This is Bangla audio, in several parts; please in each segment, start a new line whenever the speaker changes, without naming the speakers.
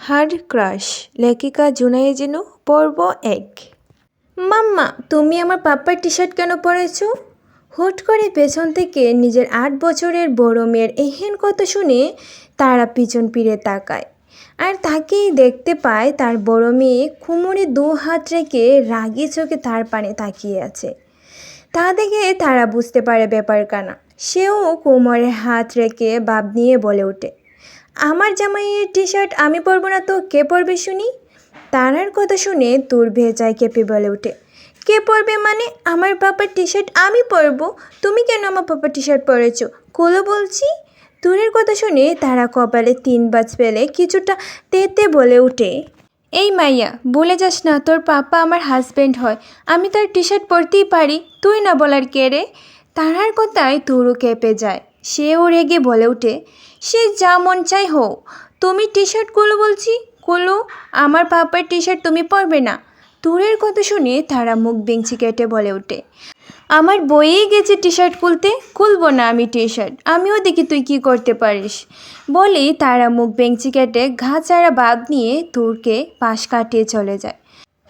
হার্ড ক্রাশ লেখিকা জুনাইয়া জিনু পর্ব ১। মাম্মা, তুমি আমার পাপ্পার টি শার্ট কেন পরেছো? হুট করে পেছন থেকে নিজের ৮ বছরের বড় মেয়ের এহেন কথা শুনে তারা পিছন ফিরে তাকায়, আর তাকেই দেখতে পায় তার বড় মেয়ে কোমরে ২ হাত রেখে রাগি চোখে তার পানে তাকিয়ে আছে। তা দেখে তারা বুঝতে পারে ব্যাপার কানা। সেও কোমরে হাত রেখে ভাব নিয়ে বলে ওঠে, আমার জামাইয়ের টি শার্ট আমি পরবো না তো কে পরবে শুনি? তারার কথা শুনে তোর ভেজায় কেঁপে বলে ওঠে, কে পরবে মানে? আমার পাপার টি শার্ট আমি পরবো। তুমি কেন আমার পাপার টি শার্ট পরেছো? কোলো বলছি। তোরের কথা শুনে তারা কপালে ৩ বাজ ফেলে কিছুটা তেতে বলে ওঠে, এই মাইয়া, বলে যাস না তোর পাপা আমার হাজব্যান্ড হয়, আমি তার টি শার্ট পরতেই পারি, তুই না বলার কে রে? তারার কথায় তোরও কেঁপে যায়। সেও রেগে বলে ওঠে, সে যা মন চাই হোক, তুমি টি শার্ট খুলো বলছি, খুলো। আমার পাপার টি শার্ট তুমি পরবে না। তোরের কথা শুনে তারা মুখ বেঞ্চি কেটে বলে ওঠে, আমার বইয়েই গেছে টি শার্ট খুলবো না আমি টি শার্ট, আমিও দেখি তুই কি করতে পারিস। বলেই তারা মুখ বেঞ্চি কেটে ঘা চারা বাদ নিয়ে তোরকে পাশ কাটিয়ে চলে যায়।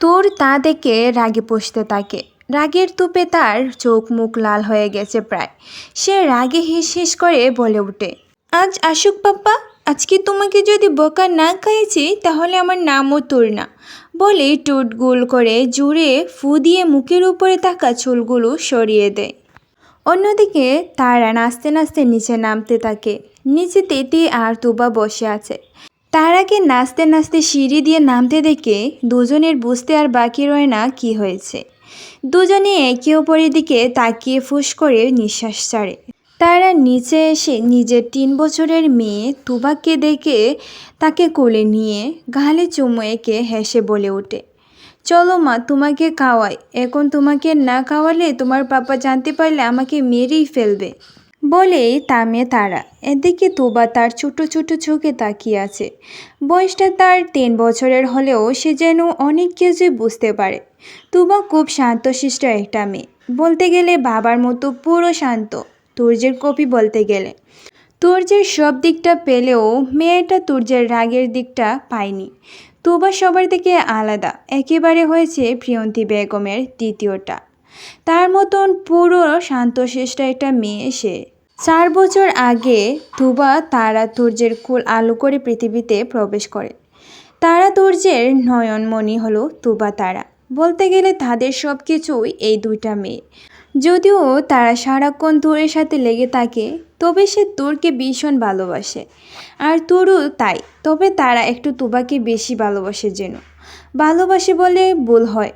তোর তা দেখে রাগে পুষতে থাকে। রাগের তুপে তার চোখ মুখ লাল হয়ে গেছে প্রায়। সে রাগে হিস হিস করে বলে ওঠে, আজ আসুক পাপ্পা, আজকে তোমাকে যদি বোকা না খাইয়েছি তাহলে আমার নামও তোর না। বলে ঠোঁট গোল করে জুড়ে ফু দিয়ে মুখের উপরে থাকা চুলগুলো সরিয়ে দেয়। অন্যদিকে তারা নাচতে নাচতে নিচে নামতে থাকে। নিচে তেতি আর তুবা বসে আছে। তারাকে নাচতে নাচতে সিঁড়ি দিয়ে নামতে দেখে দুজনের বুঝতে আর বাকি রয় না কি হয়েছে। দুজনে একে অপরের দিকে তাকিয়ে ফুস করে নিঃশ্বাস ছাড়ে। তারা নিচে এসে নিজের ৩ বছরের মেয়ে তুবাকে দেখে তাকে কোলে নিয়ে গালে চুমু এঁকে হেসে বলে ওঠে, চলো মা, তোমাকে খাওয়াই। এখন তোমাকে না খাওয়ালে তোমার পাপা জানতে পারলে আমাকে মেরেই ফেলবে। বলেই থামে তারা। এদিকে তুবা তার ছোট ছোট চোখে তাকিয়ে আছে। বয়সটা তার ৩ বছরের হলেও সে যেন অনেক কিছুই বুঝতে পারে। তুবা খুব শান্তশিষ্ট একটা মেয়ে, বলতে গেলে বাবার মতো পুরো শান্ত। তুর্যের কপি বলতে গেলে। তুর্যের সব দিকটা পেলেও মেয়েটা তুর্যের রাগের দিকটা পায়নি। তুবা সবার থেকে আলাদা, একেবারে হয়েছে প্রিয়ন্তী বেগমের দ্বিতীয়টা। তার মতন পুরো শান্তশিষ্ট একটা মেয়ে সে। ৪ বছর আগে তুবা তারা তুর্যের কুল আলো করে পৃথিবীতে প্রবেশ করে। তারা তুর্যের নয়নমণি হলো তুবা তারা। বলতে গেলে তাদের সব কিছুই এই ২টা মেয়ে। যদিও তারা সারাক্ষণ তুরের সাথে লেগে থাকে, তবে সে তুরকে ভীষণ ভালোবাসে। আর তুরও তাই, তবে তারা একটু তুবাকে বেশি ভালোবাসে যেন। ভালোবাসে বলে ভুল হয়,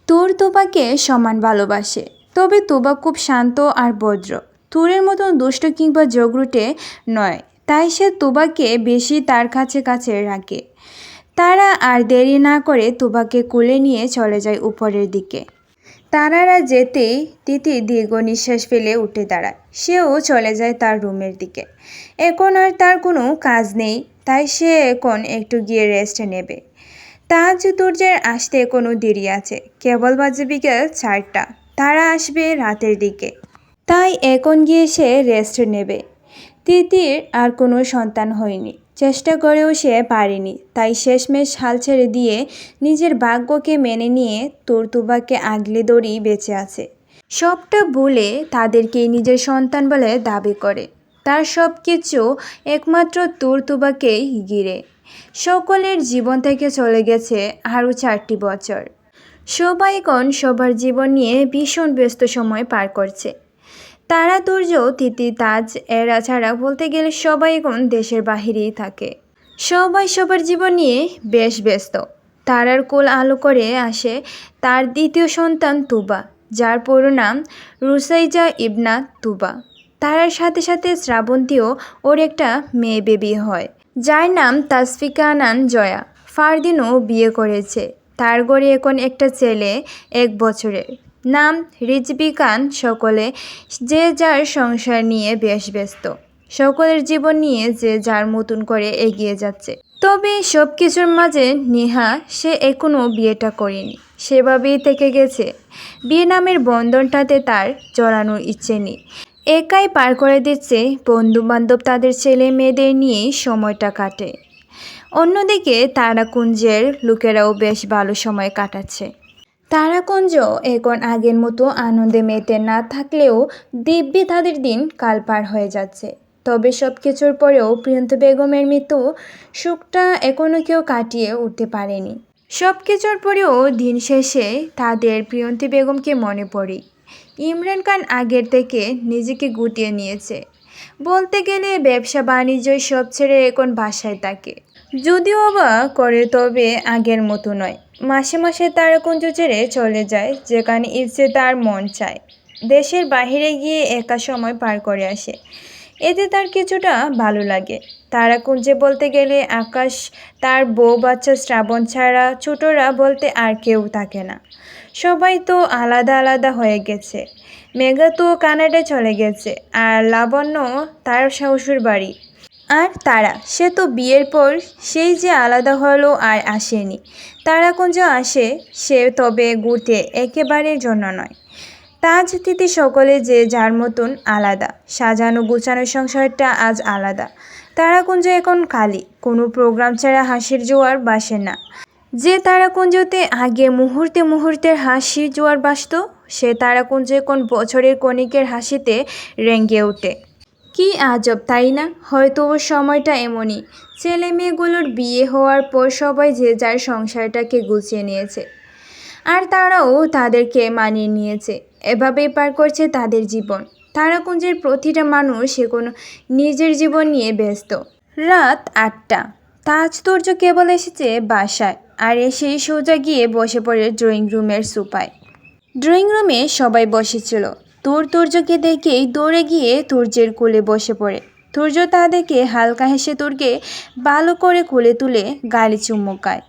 তুর তুবাকে সমান ভালোবাসে। তবে তুবা খুব শান্ত আর ভদ্র, তুরের মতন দুষ্ট কিংবা ঝগড়ুটে নয়, তাই সে তুবাকে বেশি তার কাছে কাছে রাখে। তারা আর দেরি না করে তুবাকে কোলে নিয়ে চলে যায় উপরের দিকে। তারারা যেতেই তিতি দীর্ঘ নিঃশ্বাস ফেলে উঠে দাঁড়ায়। সেও চলে যায় তার রুমের দিকে। এখন আর তার কোনো কাজ নেই, তাই সে এখন একটু গিয়ে রেস্ট নেবে। তাজ তুর্যের আসতে কোনো দেরি আছে, কেবল বাজে বিকেল ৪টা। তারা আসবে রাতের দিকে, তাই এখন গিয়ে সে রেস্ট নেবে। তিতির আর কোনো সন্তান হয়নি, চেষ্টা করেও সে পারেনি, তাই শেষমেশ হাল ছেড়ে দিয়ে নিজের ভাগ্যকে মেনে নিয়ে তুবাকে আগলে দড়ি বেঁচে আছে। সবটা ভুলে তাদেরকে নিজের সন্তান বলে দাবি করে। তার সব কিছু একমাত্র তুবাকেই ঘিরে। সকলের জীবন থেকে চলে গেছে আরও ৪টি বছর। সবাই এখন সবার জীবন নিয়ে ভীষণ ব্যস্ত সময় পার করছে। তারা, তুর্য, তিতি, তাজ এরা ছাড়া বলতে গেলে সবাই এখন দেশের বাহিরেই থাকে। সবাই সবার জীবন নিয়ে বেশ ব্যস্ত। তারার কোল আলো করে আসে তার দ্বিতীয় সন্তান তুবা, যার পুরো নাম রুসাইজা ইবনা তুবা। তারার সাথে সাথে শ্রাবন্তীও ওর একটা মেয়ে বেবি হয়, যার নাম তাসফিকা আনান জয়া। ফারদিনও বিয়ে করেছে, তার ঘরে এখন একটা ছেলে ১ বছরের, নাম রিজবি খান। সকলে যে যার সংসার নিয়ে বেশ ব্যস্ত। সকলের জীবন নিয়ে যে যার মতন করে এগিয়ে যাচ্ছে। তবে সব কিছুর মাঝে নেহা, সে এখনও বিয়েটা করেনি, সেভাবেই থেকে গেছে। বিয়ে নামের বন্ধনটাতে তার জড়ানোর ইচ্ছে নেই। একাই পার করে দিচ্ছে বন্ধু বান্ধব, তাদের ছেলে মেয়েদের নিয়েই সময়টা কাটে। অন্যদিকে তারাকুঞ্জের লোকেরাও বেশ ভালো সময় কাটাচ্ছে। তারাকুঞ্জ এখন আগের মতো আনন্দে মেতে না থাকলেও দিব্যি তাদের দিন কাল পার হয়ে যাচ্ছে। তবে সব কিছুর পরেও প্রিয়ন্ত বেগমের মৃত্যু শোকটা এখনও কেউ কাটিয়ে উঠতে পারেনি। সব কিছুর পরেও দিন শেষে তাদের প্রিয়ন্তী বেগমকে মনে পড়ে। ইমরান খান আগের থেকে নিজেকে গুটিয়ে নিয়েছে, বলতে গেলে ব্যবসা বাণিজ্যই সব ছেড়ে এখন বাসায় থাকে। যদিও বা করে, তবে আগের মতো নয়। মাসে মাসে তারাকুঞ্জ ছেড়ে চলে যায় যেখানে ইচ্ছে তার মন চায়। দেশের বাইরে গিয়ে একা সময় পার করে আসে, এতে তার কিছুটা ভালো লাগে। তারাকুঞ্জে বলতে গেলে আকাশ, তার বউ বাচ্চা শ্রাবণ ছাড়া ছোটরা বলতে আর কেউ থাকে না। সবাই তো আলাদা আলাদা হয়ে গেছে। মেঘা তো কানাডায় চলে গেছে, আর লাবণ্য তার শ্বশুর বাড়ি। আর তারা, সে তো বিয়ের পর সেই যে আলাদা হলো আর আসেনি। তারাকুঞ্জ আসে সে তবে ঘুরতে, একেবারের জন্য নয়। তাজ তিথি সকলে যে যার মতন আলাদা। সাজানো গুছানো সংসারটা আজ আলাদা। তারাকুঞ্জ এখন খালি, কোনো প্রোগ্রাম ছাড়া হাসির জোয়ার বাসে না। যে তারাকুঞ্জতে আগে মুহূর্তে মুহূর্তের হাসির জোয়ার বাসত, সে তারাকুঞ্জ এখন বছরের কণিকের হাসিতে রেঙ্গে ওঠে। কি আজব, তাই না? হয়তো ওর সময়টা এমনই। ছেলে মেয়েগুলোর বিয়ে হওয়ার পর সবাই যে যার সংসারটাকে গুছিয়ে নিয়েছে, আর তারাও তাদেরকে মানিয়ে নিয়েছে। এভাবেই পার করছে তাদের জীবন। তারাকুঞ্জের প্রতিটা মানুষ এখন নিজের জীবন নিয়ে ব্যস্ত। রাত 8টা। তাজ তুর্য কেবল এসেছে বাসায়, আর এসেই সোজা গিয়ে বসে পড়ে ড্রয়িং রুমের সোফায়। ড্রয়িং রুমে সবাই বসেছিল। তুর্যকে দেখেই দৌড়ে গিয়ে তুর্যের কোলে বসে পড়ে। তুর্য তা দেখে হালকা হেসে তুর্যকে ভালো করে কোলে তুলে গালে চুমুক খায়।